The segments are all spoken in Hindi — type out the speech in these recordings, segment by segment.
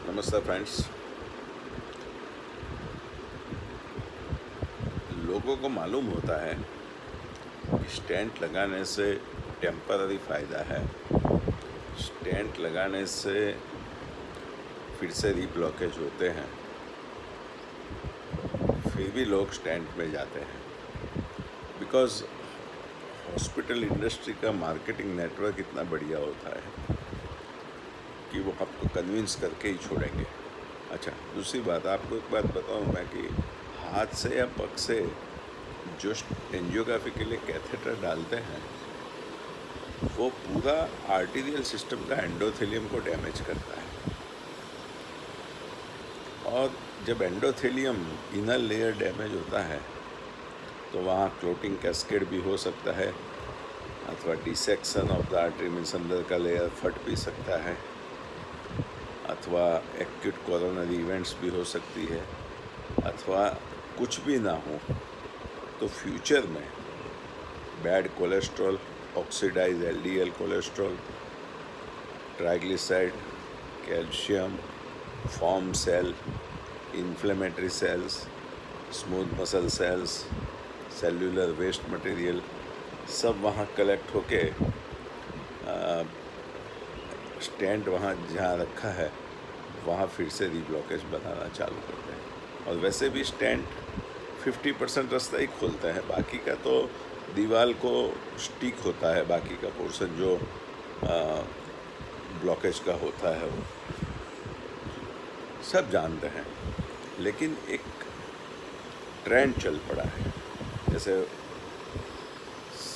नमस्ते फ्रेंड्स। लोगों को मालूम होता है कि स्टेंट लगाने से टेम्पररी फ़ायदा है। स्टेंट लगाने से फिर से रीब्लॉकेज होते हैं, फिर भी लोग स्टेंट में जाते हैं बिकॉज़ हॉस्पिटल इंडस्ट्री का मार्केटिंग नेटवर्क इतना बढ़िया होता है कि वो आपको कन्विंस करके ही छोड़ेंगे। अच्छा, दूसरी बात आपको एक बात बताऊं मैं कि हाथ से या पग से जो एंजियोग्राफी के लिए कैथेटर डालते हैं वो पूरा आर्टीरियल सिस्टम का एंडोथेलियम को डैमेज करता है, और जब एंडोथेलियम इनर लेयर डैमेज होता है तो वहाँ क्लोटिंग कैस्केड भी हो सकता है, अथवा dissection of the artery means अंदर का लेयर फट भी सकता है, अथवा एक्यूट कोरोनरी इवेंट्स भी हो सकती है, अथवा कुछ भी ना हो तो फ्यूचर में bad cholesterol, oxidise LDL cholesterol, triglyceride, calcium, foam cell, inflammatory cells, smooth muscle cells, cellular waste material सब वहाँ कलेक्ट होके स्टेंट वहाँ जहाँ रखा है वहाँ फिर से रीब्लॉकेज बनाना चालू करते हैं। और वैसे भी स्टेंट 50% रास्ता ही खोलता है, बाकी का तो दीवार को स्टिक होता है, बाकी का पोर्शन जो ब्लॉकेज का होता है वो सब जानते हैं। लेकिन एक ट्रेंड चल पड़ा है, जैसे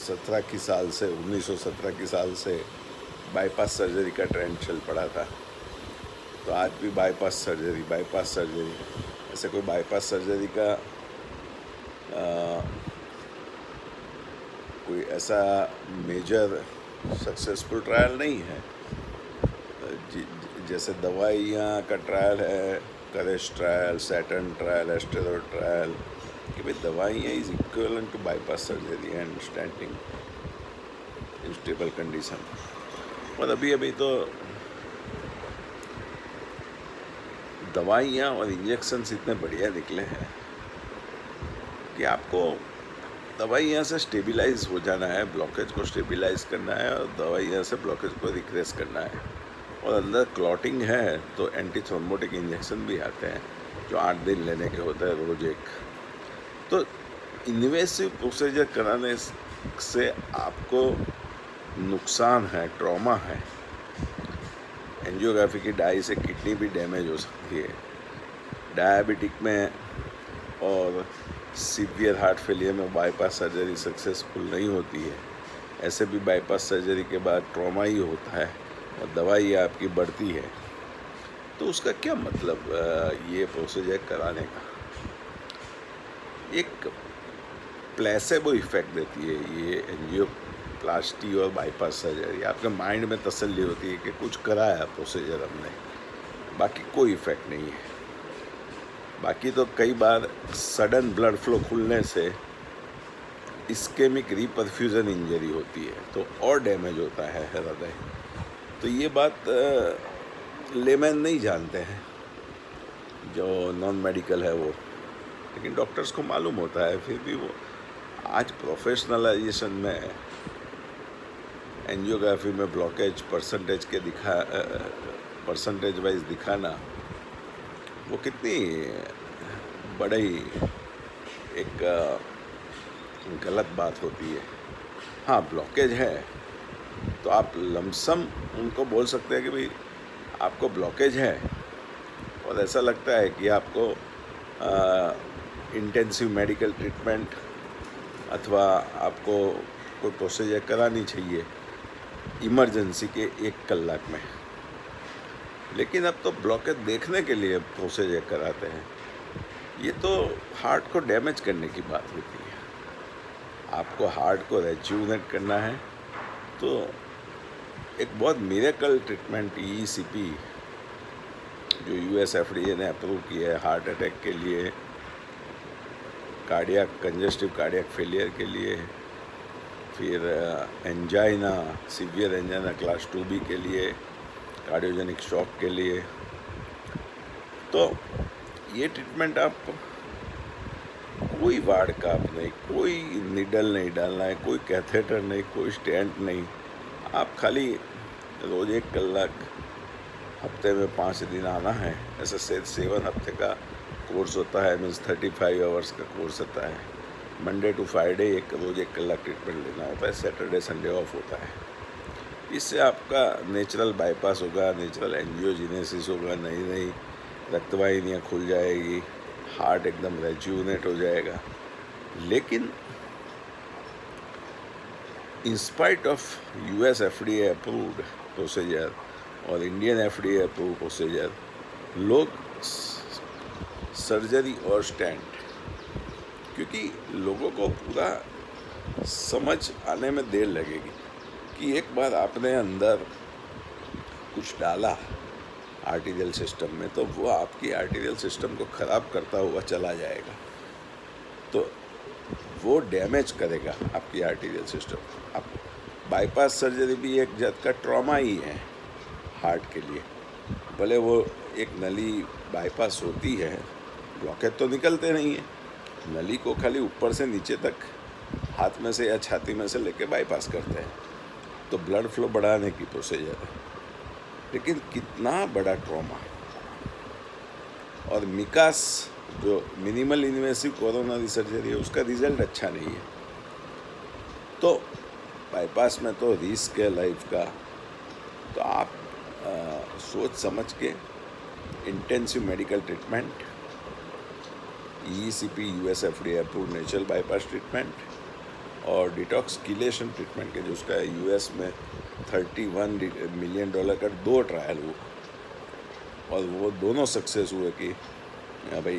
1917 की साल से बाईपास सर्जरी का ट्रेंड चल पड़ा था, तो आज भी बाईपास सर्जरी ऐसे कोई बाईपास सर्जरी का कोई ऐसा मेजर सक्सेसफुल ट्रायल नहीं है। जैसे दवाइयाँ का ट्रायल है, courage trial, Saturn trial, asteroid trial, कि भाई दवाइयाँ is equivalent to bypass surgery and stenting in stable condition. और अभी तो दवाइयाँ और इंजेक्शन्स इतने बढ़िया निकले हैं कि आपको दवाइयाँ से स्टेबिलाइज हो जाना है, ब्लॉकेज को स्टेबिलाइज करना है, और दवाइयाँ से ब्लॉकेज को रिक्रेस करना है। और अंदर क्लॉटिंग है तो एंटी थ्रोम्बोटिक इंजेक्शन भी आते हैं जो 8 दिन लेने के होते हैं रोज एक। तो इन्वेसिव प्रोसीजर कराने से आपको नुकसान है, ट्रॉमा है। एंजियोग्राफी की डाई से किडनी भी डैमेज हो सकती है, डायबिटिक में और सीवियर हार्ट फेलियर में बाईपास सर्जरी सक्सेसफुल नहीं होती है। ऐसे भी बाईपास सर्जरी के बाद ट्रॉमा ही होता है और दवाई आपकी बढ़ती है। तो उसका क्या मतलब ये प्रोसीजर कराने का? एक प्लेसेबो इफेक्ट देती है ये एंजियोप्लास्टी और बाईपास सर्जरी। आपके माइंड में तसल्ली होती है कि कुछ कराया प्रोसीजर हमने, बाकी कोई इफेक्ट नहीं है। बाकी तो कई बार सडन ब्लड फ्लो खुलने से इस्केमिक रीपरफ्यूजन इंजरी होती है तो और डैमेज होता है हृदय। तो ये बात लेमैन नहीं जानते हैं जो नॉन मेडिकल है वो, लेकिन डॉक्टर्स को मालूम होता है। फिर भी वो आज प्रोफेशनलाइजेशन में एंजियोग्राफी में ब्लॉकेज परसेंटेज वाइज दिखाना वो कितनी बड़ी एक गलत बात होती है। हाँ, ब्लॉकेज है तो आप लमसम उनको बोल सकते हैं कि भाई आपको ब्लॉकेज है, और ऐसा लगता है कि आपको इंटेंसिव मेडिकल ट्रीटमेंट अथवा आपको कोई प्रोसीजर करानी चाहिए इमरजेंसी के 1 कलाक में। लेकिन अब तो ब्लॉकेज देखने के लिए प्रोसीजर कराते हैं। ये तो हार्ट को डैमेज करने की बात होती है। आपको हार्ट को रेज्यूनेट करना है तो एक बहुत मिरेकल ट्रीटमेंट ECP जो US FDA ने अप्रूव किया है हार्ट अटैक के लिए, कंजेस्टिव कार्डियक फेलियर के लिए, फिर angina, severe angina class 2B के लिए, कार्डियोजेनिक शॉक के लिए, तो ये ट्रीटमेंट आप कोई वार्ड का आप नहीं, कोई निडल नहीं डालना है, कोई कैथेटर नहीं, कोई स्टेंट नहीं। आप खाली रोज़ 1 कलाक हफ्ते में 5 दिन आना है। ऐसा 7 हफ्ते का कोर्स होता है, मीन्स 35 आवर्स का कोर्स होता है। मंडे टू फ्राइडे रोज़ 1 कलाक ट्रीटमेंट लेना होता है, सैटरडे संडे ऑफ होता है। इससे आपका नेचुरल बाईपास होगा, नेचुरल एंजियोजेनेसिस होगा, नई नई रक्तवाहिनियाँ खुल जाएगी, हार्ट एकदम रेज्यूनेट हो जाएगा। लेकिन in spite of US FDA approved procedure और इंडियन FDA अप्रूव प्रोसीजर, लोग सर्जरी और स्टेंट, क्योंकि लोगों को पूरा समझ आने में देर लगेगी कि एक बार आपने अंदर कुछ डाला आर्टीरियल सिस्टम में, तो वो आपकी आर्टीरियल सिस्टम को ख़राब करता हुआ चला जाएगा। तो वो डैमेज करेगा आपकी आर्टीरियल सिस्टम। आप बाईपास सर्जरी भी एक जात का ट्रॉमा ही है हार्ट के लिए। भले वो एक नली बाईपास होती है, ब्लॉकेज तो निकलते नहीं है, नली को खाली ऊपर से नीचे तक हाथ में से या छाती में से लेके बाईपास करते हैं, तो ब्लड फ्लो बढ़ाने की प्रोसीजर है। लेकिन कितना बड़ा ट्रॉमा। और मिकास जो मिनिमल इन्वेसिव कोरोनरी सर्जरी है, उसका रिजल्ट अच्छा नहीं है। तो बाईपास में तो रिस्क है लाइफ का। तो आप सोच समझ के intensive medical treatment, ECP US FDA approved natural bypass treatment और डिटॉक्सिकेशन ट्रीटमेंट के, जो उसका US में $31 मिलियन का 2 ट्रायल हुआ और वो दोनों सक्सेस हुए कि भाई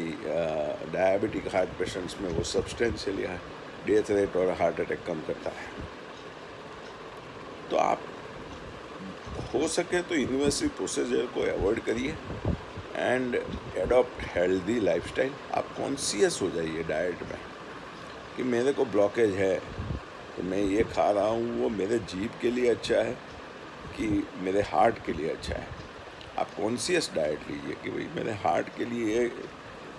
डायबिटिक हार्ट पेशेंट्स में वो सब्सटेंशियली डेथ रेट और हार्ट अटैक कम करता है। तो आप हो सके तो इन्वेसिव प्रोसीजर को अवॉइड करिए एंड एडॉप्ट हेल्दी लाइफस्टाइल। आप कॉन्शियस हो जाइए डाइट में कि मेरे को ब्लॉकेज है तो मैं ये खा रहा हूँ, वो मेरे जीभ के लिए अच्छा है कि मेरे हार्ट के लिए अच्छा है। आप कॉन्शियस डाइट लीजिए कि भाई मेरे हार्ट के लिए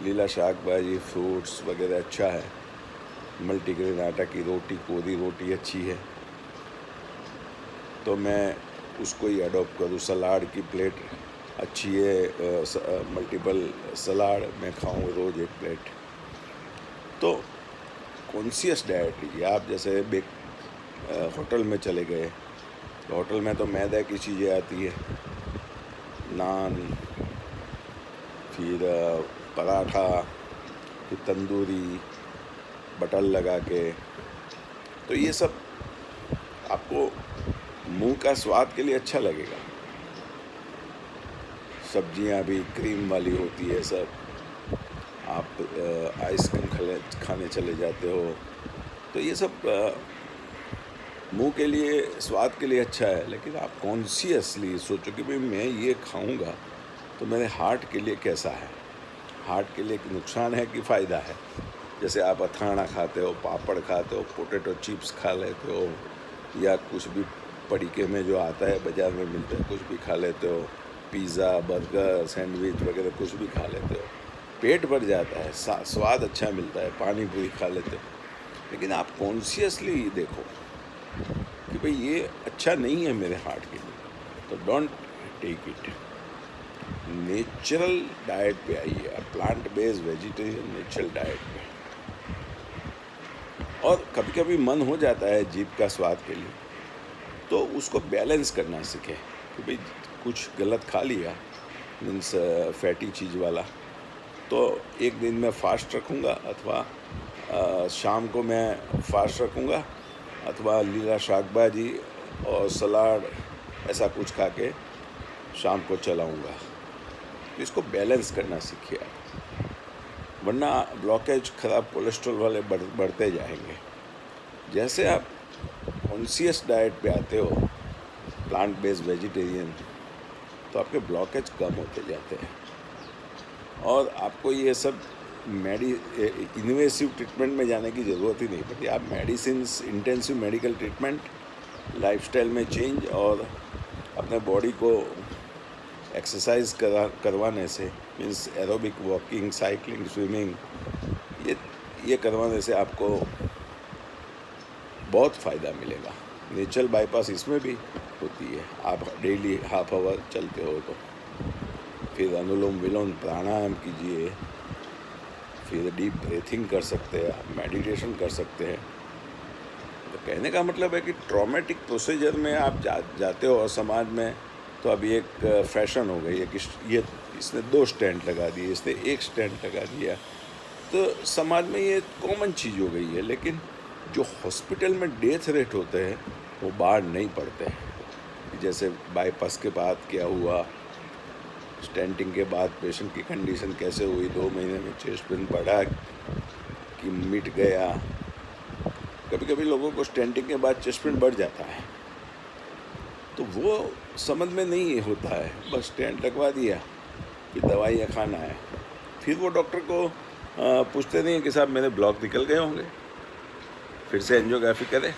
लीला शाक भाजी, फ्रूट्स वगैरह अच्छा है, मल्टीग्रेन आटा की रोटी, कोरी रोटी अच्छी है, तो मैं उसको ही अडॉप्ट करूँ। सलाद की प्लेट अच्छी है, मल्टीपल सलाद मैं खाऊँ रोज़ 1 प्लेट। तो कॉन्शियस डाइट लीजिए। आप जैसे होटल में चले गए, तो होटल में तो मैदा की चीज़ें आती है, नान, फिर पराठा, फिर तंदूरी, बटर लगा के, तो ये सब आपको मुंह का स्वाद के लिए अच्छा लगेगा। सब्जियां भी क्रीम वाली होती है सब। आप आइसक्रीम खाने चले जाते हो, तो ये सब मुंह के लिए, स्वाद के लिए अच्छा है। लेकिन आप कॉन्शियसली सोचो कि भाई मैं ये खाऊंगा तो मेरे हार्ट के लिए कैसा है, हार्ट के लिए नुकसान है कि फ़ायदा है। जैसे आप अथाना खाते हो, पापड़ खाते हो, पोटैटो चिप्स खा लेते हो, या कुछ भी पड़ीके में जो आता है बाज़ार में मिलता है कुछ भी खा लेते हो, पिज़्ज़ा, बर्गर, सैंडविच वगैरह कुछ भी खा लेते हो, पेट भर जाता है, स्वाद अच्छा मिलता है, पानी पूरी खा लेते हो। लेकिन आप कॉन्शियसली देखो कि भाई ये अच्छा नहीं है मेरे हार्ट के लिए, तो don't take it. Natural diet पे आइए, plant based vegetarian natural diet पे। और कभी कभी मन हो जाता है जीभ का स्वाद के लिए, तो उसको बैलेंस करना सीखें कि भाई कुछ गलत खा लिया, मीन्स फैटी चीज़ वाला, तो एक दिन मैं फास्ट रखूँगा, अथवा शाम को मैं फास्ट रखूँगा, अथवा लीला शाक भाजी और सलाद ऐसा कुछ खा के शाम को चलाऊँगा। तो इसको बैलेंस करना सीखिए आप, वरना ब्लॉकेज, ख़राब कोलेस्ट्रॉल वाले बढ़ते जाएंगे। जैसे आप कॉन्शियस डाइट पे आते हो, प्लांट बेस्ड वेजिटेरियन, तो आपके ब्लॉकेज कम होते जाते हैं और आपको ये सब इन्वेसिव ट्रीटमेंट में जाने की ज़रूरत ही नहीं पड़ती। आप medicines, intensive medical treatment, lifestyle में चेंज और अपने बॉडी को एक्सरसाइज करवाने से, means aerobic, walking, cycling, swimming, ये करवाने से आपको बहुत फ़ायदा मिलेगा। नेचुरल बाईपास इसमें भी होती है। आप डेली हाफ आवर चलते हो तो फिर अनुलोम विलोम प्राणायाम कीजिए, फिर डीप ब्रीथिंग कर सकते हैं, आप मेडिटेशन कर सकते हैं। तो कहने का मतलब है कि ट्रॉमेटिक प्रोसीजर में आप जाते हो और समाज में तो अभी एक फैशन हो गई है कि ये इसने 2 स्टेंट लगा दिए, इसने 1 स्टेंट लगा दिया, तो समाज में ये कॉमन चीज़ हो गई है। लेकिन जो हॉस्पिटल में डेथ रेट होते हैं वो बाहर नहीं पड़ते हैं। जैसे बाईपास के बाद क्या हुआ, स्टेंटिंग के बाद पेशेंट की कंडीशन कैसे हुई, 2 महीने में चेस्ट पेन बढ़ा कि मिट गया। कभी कभी लोगों को स्टेंटिंग के बाद चेस्ट पेन बढ़ जाता है, तो वो समझ में नहीं होता है। बस स्टेंट लगवा दिया, फिर दवाइयाँ खाना है, फिर वो डॉक्टर को पूछते नहीं हैं कि साहब मेरे ब्लॉक निकल गए होंगे, फिर से एंजियोग्राफी करें।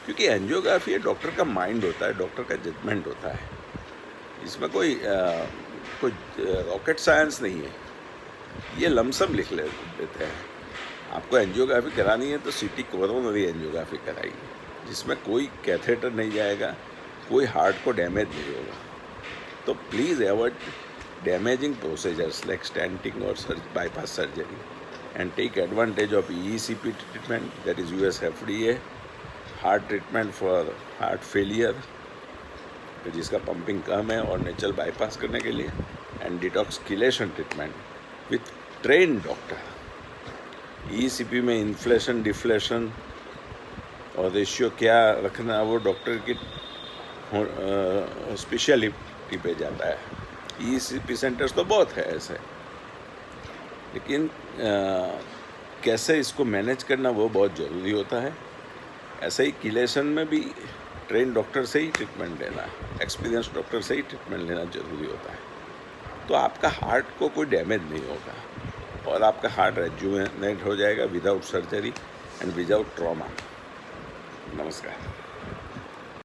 क्योंकि एंजियोग्राफी डॉक्टर का माइंड होता है, डॉक्टर का जजमेंट होता है। इसमें कोई रॉकेट साइंस नहीं है। ये लमसम लिख देते हैं। आपको एंजियोग्राफी करानी है तो सीटी कोरोनरी एंजियोग्राफी कराइए, जिसमें कोई कैथेटर नहीं जाएगा, कोई हार्ट को डैमेज नहीं होगा। तो please avoid damaging procedures like stenting और bypass surgery and take advantage of ECP treatment, that is US FDA, heart treatment for heart failure जिसका पंपिंग कम है और नेचुरल बाईपास करने के लिए, and detoxification treatment with train doctor. ECP में इन्फ्लेशन, डिफ्लेशन और रेशियो क्या रखना वो डॉक्टर की स्पेशलिटी पे जाता है। ECP सेंटर्स तो बहुत है ऐसे, लेकिन कैसे इसको मैनेज करना वो बहुत ज़रूरी होता है। ऐसे ही किलेशन में भी ट्रेन डॉक्टर से ही ट्रीटमेंट लेना है, एक्सपीरियंस डॉक्टर से ही ट्रीटमेंट लेना ज़रूरी होता है। तो आपका हार्ट को कोई डैमेज नहीं होगा और आपका हार्ट रेजुवेनेट हो जाएगा without surgery and without trauma. नमस्कार।